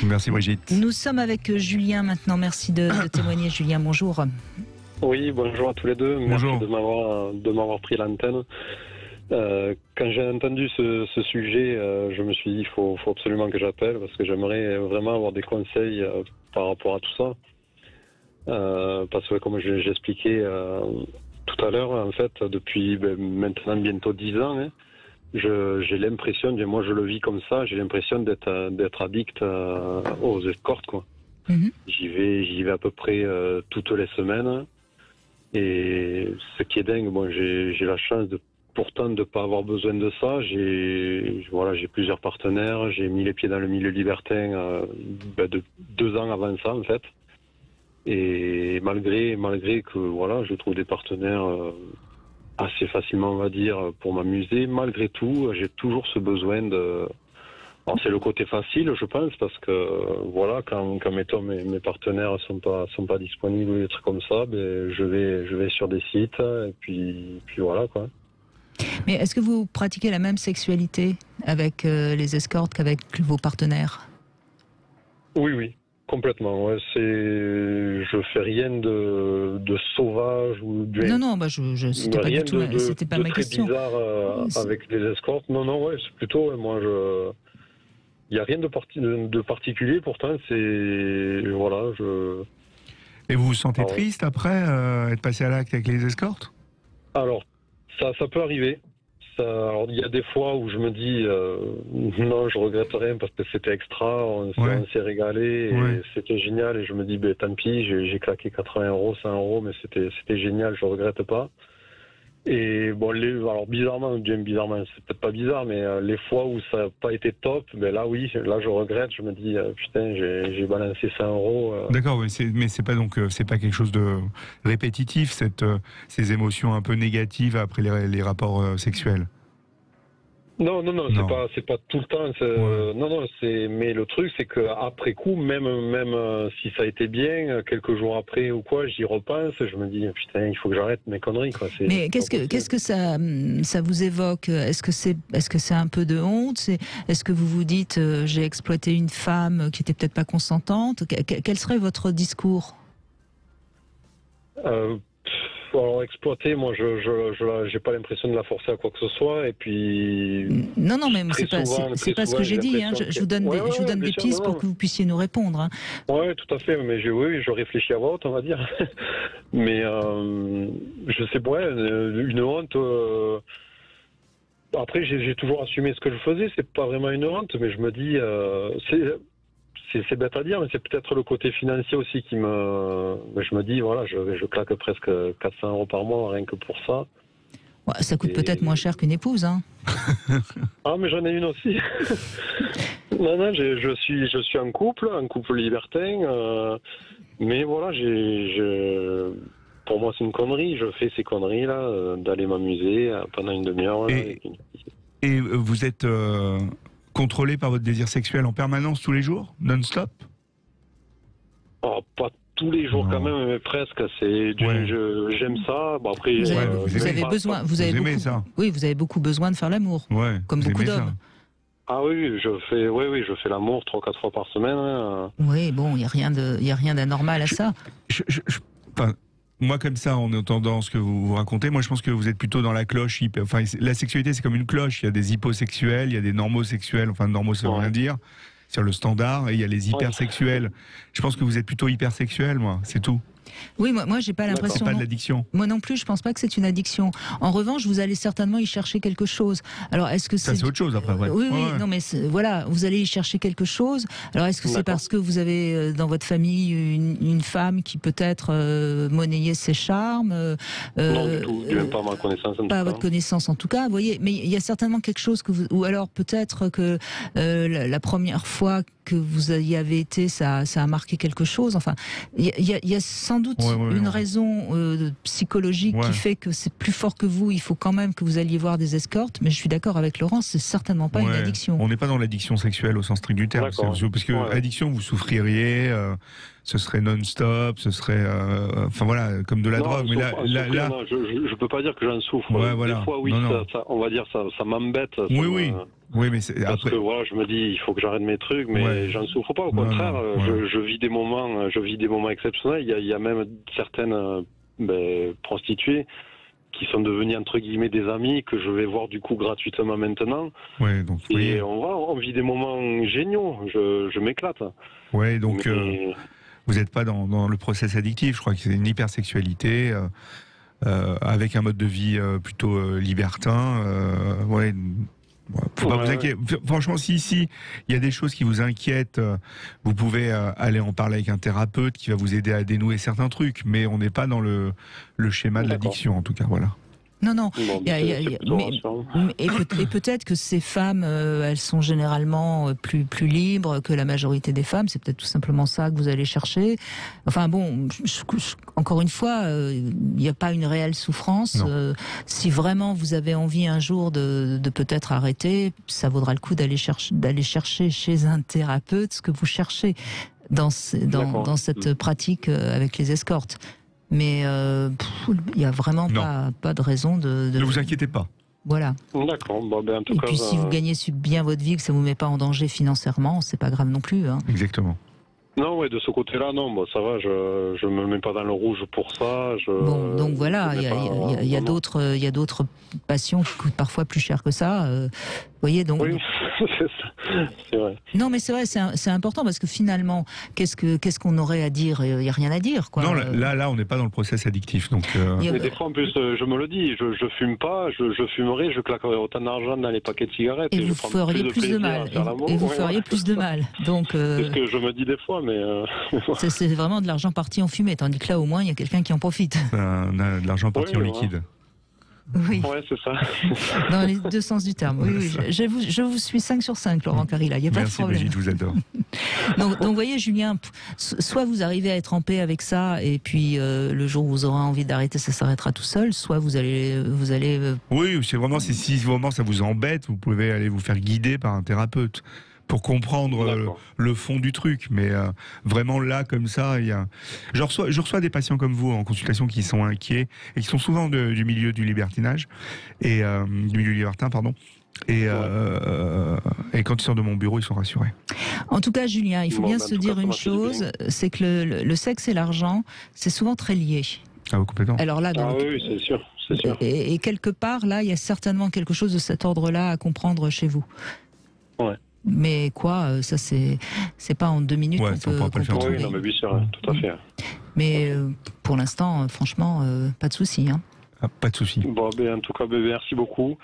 Merci Brigitte. Nous sommes avec Julien maintenant. Merci de témoigner. Julien, bonjour. Oui, bonjour à tous les deux. Bonjour. Merci de m'avoir pris l'antenne. Quand j'ai entendu ce sujet, je me suis dit il faut absolument que j'appelle parce que j'aimerais vraiment avoir des conseils par rapport à tout ça. Parce que comme j'expliquais tout à l'heure, en fait, depuis maintenant bientôt 10 ans, j'ai l'impression, moi je le vis comme ça, j'ai l'impression d'être addict aux escortes, quoi. Mm-hmm. J'y vais à peu près toutes les semaines. Et ce qui est dingue, j'ai la chance pourtant de ne pas avoir besoin de ça. J'ai plusieurs partenaires, j'ai mis les pieds dans le milieu libertin de 2 ans avant ça, en fait. Et malgré que je trouve des partenaires assez facilement, on va dire, pour m'amuser, malgré tout, j'ai toujours ce besoin de... Alors c'est le côté facile, je pense, parce que quand mettons mes partenaires sont pas disponibles ou des trucs comme ça, je vais sur des sites et puis voilà, quoi. Mais est-ce que vous pratiquez la même sexualité avec les escortes qu'avec vos partenaires? Oui, complètement. Ouais, je fais rien de sauvage ou Non, c'était pas du tout, c'était pas ma question. Bizarre avec les escortes. Non, ouais, c'est plutôt moi il n'y a rien de particulier, pourtant c'est... Voilà, Et vous vous sentez triste après être passé à l'acte avec les escortes? Alors, ça peut arriver. Alors, il y a des fois où je me dis non, je regrette rien parce que c'était extra, on s'est régalé et c'était génial et je me dis tant pis, j'ai claqué 80 €, 100 €, mais c'était génial, je regrette pas. Et alors bizarrement, c'est peut-être pas bizarre, mais les fois où ça n'a pas été top, là je regrette, je me dis putain, j'ai balancé 100 €. D'accord, mais c'est pas c'est pas quelque chose de répétitif, ces émotions un peu négatives après les rapports sexuels. Non, c'est pas tout le temps. Non, mais le truc, c'est qu'après coup, même si ça a été bien, quelques jours après ou quoi, j'y repense, je me dis putain, il faut que j'arrête mes conneries, quoi. Mais qu'est-ce que ça vous évoque? Est-ce que c'est un peu de honte? Est-ce que vous vous dites j'ai exploité une femme qui était peut-être pas consentante? Quel serait votre discours? Alors exploiter, moi, j'ai pas l'impression de la forcer à quoi que ce soit, et puis... Non, mais c'est pas ce que j'ai dit, hein. Je vous donne des pistes pour que vous puissiez nous répondre, hein. Oui, tout à fait, mais je réfléchis à voix haute, on va dire. Mais je sais pas, une honte... Après, j'ai toujours assumé ce que je faisais, c'est pas vraiment une honte, mais je me dis... C'est bête à dire, mais c'est peut-être le côté financier aussi qui me... Je me dis, voilà, je claque presque 400 € par mois, rien que pour ça. Ouais, ça coûte peut-être moins cher qu'une épouse, hein. Ah, mais j'en ai une aussi. Non, je suis en couple libertin, mais voilà, pour moi c'est une connerie, je fais ces conneries-là, d'aller m'amuser pendant une demi-heure. Et vous êtes... contrôlé par votre désir sexuel en permanence tous les jours, non-stop? Oh, pas tous les jours quand même, mais presque. J'aime ça. Bon, après, vous avez besoin, vous avez beaucoup besoin de faire l'amour, comme beaucoup d'hommes. Ah oui, je fais l'amour 3-4 fois par semaine. Oui, bon, il y a rien d'anormal à ça. Moi, comme ça, en entendant ce que vous racontez, moi, je pense que vous êtes plutôt dans la cloche. Enfin, la sexualité, c'est comme une cloche. Il y a des hyposexuels, il y a des normosexuels. Enfin, normaux, ça veut rien dire. C'est le standard. Et il y a les hypersexuels. Je pense que vous êtes plutôt hypersexuel, moi. C'est tout. Oui, moi j'ai pas l'impression. C'est pas de l'addiction. Moi non plus, je pense pas que c'est une addiction. En revanche, vous allez certainement y chercher quelque chose. Alors, est-ce que c'est autre chose après? Oui, non, mais voilà, vous allez y chercher quelque chose. Alors, est-ce que c'est parce que vous avez dans votre famille une femme qui peut-être monnayait ses charmes? Non, du tout. Même pas à ma connaissance. Pas à votre connaissance en tout cas. Vous voyez, mais il y a certainement quelque chose que ou alors peut-être que la première fois que vous y avez été, ça a marqué quelque chose. Enfin, il y a sans doute une raison psychologique qui fait que c'est plus fort que vous. Il faut quand même que vous alliez voir des escortes. Mais je suis d'accord avec Laurence, c'est certainement pas une addiction. On n'est pas dans l'addiction sexuelle au sens strict du terme. Parce que addiction, vous souffririez. Ce serait non-stop, ce serait, enfin voilà, comme de la drogue. Mais là, je peux pas dire que j'en souffre. Des fois, oui, on va dire ça m'embête. Oui, mais c'est Parce après. que voilà, je me dis, il faut que j'arrête mes trucs, mais Ouais. j'en souffre pas. Au Non, contraire, non, ouais. je vis des moments exceptionnels. Il y a même certaines prostituées qui sont devenues entre guillemets des amis que je vais voir du coup gratuitement maintenant. Ouais, donc vous voyez. Et on vit des moments géniaux. Je m'éclate. Ouais, donc Mais vous n'êtes pas dans le process addictif. Je crois que c'est une hypersexualité avec un mode de vie plutôt libertin. Ouais. Faut pas vous inquiéter. Franchement, si il y a des choses qui vous inquiètent, vous pouvez aller en parler avec un thérapeute qui va vous aider à dénouer certains trucs. Mais on n'est pas dans le schéma de D'accord. l'addiction, en tout cas. Voilà. Non, non. bon, Il y a- c'est plutôt mais- rassurant. Et peut-être que ces femmes, elles sont généralement plus libres que la majorité des femmes. C'est peut-être tout simplement ça que vous allez chercher. Enfin bon, encore une fois, il n'y a pas une réelle souffrance. Non. Si vraiment vous avez envie un jour de peut-être arrêter, ça vaudra le coup d'aller chercher chez un thérapeute ce que vous cherchez dans D'accord. cette pratique avec les escortes. Mais il n'y a vraiment Non. pas de raison de... Ne vous inquiétez pas. Voilà. D'accord. Bon, en tout Et cas, puis si vous gagnez bien votre vie, que ça vous met pas en danger financièrement, c'est pas grave non plus. Hein. Exactement. non, ouais, de ce côté-là, non, bon, ça va. Je me mets pas dans le rouge pour ça. Bon, donc voilà, il y a non. d'autres passions qui coûtent parfois plus cher que ça. Vous voyez, donc. Oui, c'est vrai. Non, mais c'est vrai, c'est important parce que finalement, qu'est-ce qu'on aurait à dire? Il y a rien à dire, quoi. Non, là, on n'est pas dans le process addictif. Donc, Il y a- Mais des fois, en plus, je me le dis, je fume pas, je fumerai, je claquerai autant d'argent dans les paquets de cigarettes. et je vous prends feriez plus de plaisir mal. à faire l'amour. Et vous Ouais, feriez ouais. plus de mal. Donc. C'est ce que je me dis des fois, mais C'est vraiment de l'argent parti en fumée, tandis que là, au moins, il y a quelqu'un qui en profite. on a de l'argent parti Oui, en ouais. liquide. Oui, ouais, c'est ça. dans les deux sens du terme. Oui, je vous suis 5 sur 5, Laurent Carilla, il n'y a pas de Merci problème. Brigitte, je vous adore. Donc, vous voyez, Julien, soit vous arrivez à être en paix avec ça, et puis le jour où vous aurez envie d'arrêter, ça s'arrêtera tout seul, soit vous allez Oui, c'est vraiment, si vraiment ça vous embête, vous pouvez aller vous faire guider par un thérapeute pour comprendre D'accord. le fond du truc. Mais vraiment là, comme ça, je reçois des patients comme vous en consultation qui sont inquiets et qui sont souvent du milieu du libertinage et du milieu libertin, pardon. Et quand ils sortent de mon bureau, ils sont rassurés. En tout cas, Julien, il faut Bon, bien en se tout dire cas, ça une m'a fait du chose, bien. c'est que le sexe et l'argent, c'est souvent très lié. Ah, vous complètement. Alors là, Ah oui, c'est sûr, c'est sûr. et quelque part, là, il y a certainement quelque chose de cet ordre-là à comprendre chez vous. Ouais. Mais quoi, ça c'est pas en 2 minutes Ouais, qu'on ça, on peut, pourra pas le qu'on peut faire. Oui, trouver. non, mais bien sûr, tout à fait. Mais pour l'instant, franchement, pas de souci. Hein. Ah, pas de souci. Bon, en tout cas, merci beaucoup.